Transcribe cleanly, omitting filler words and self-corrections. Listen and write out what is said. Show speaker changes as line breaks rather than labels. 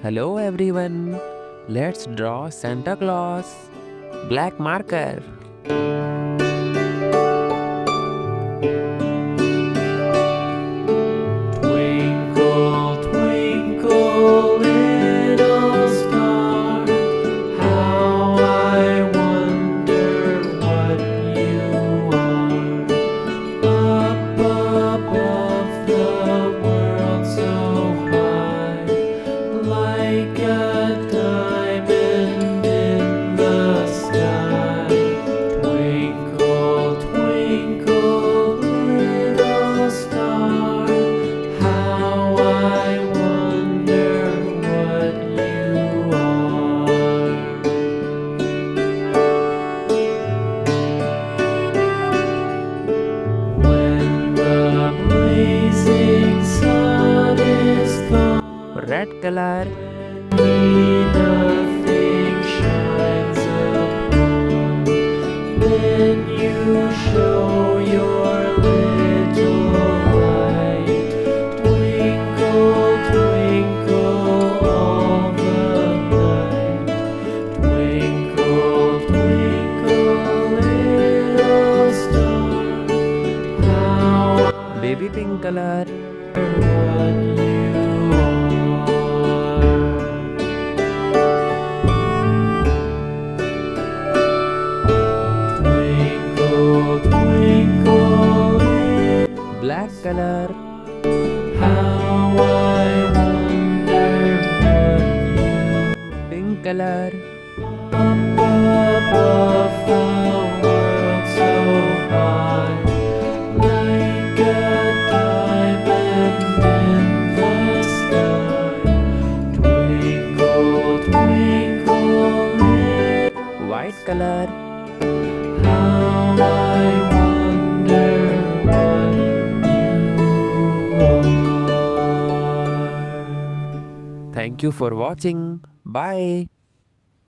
Hello everyone. Let's draw Santa Claus. Black marker.
Twinkle, twinkle, little star, how I wonder what you are. Up above the world so high, like a diamond in the sky. Twinkle, twinkle, little star, how I wonder what you are. When the blazing sun is gone,
Red color.
nothing shines upon, then you show your little light. Twinkle, twinkle all the night. Twinkle, twinkle, little star, how
Baby pink color.
I wonder what you are. Twinkle, twinkle, little
Black color.
how I wonder what you
Pink color.
up above the world so high, like a diamond in the sky. Twinkle, twinkle, little
White color.
how I wonder what you are.
Thank you for watching. Bye.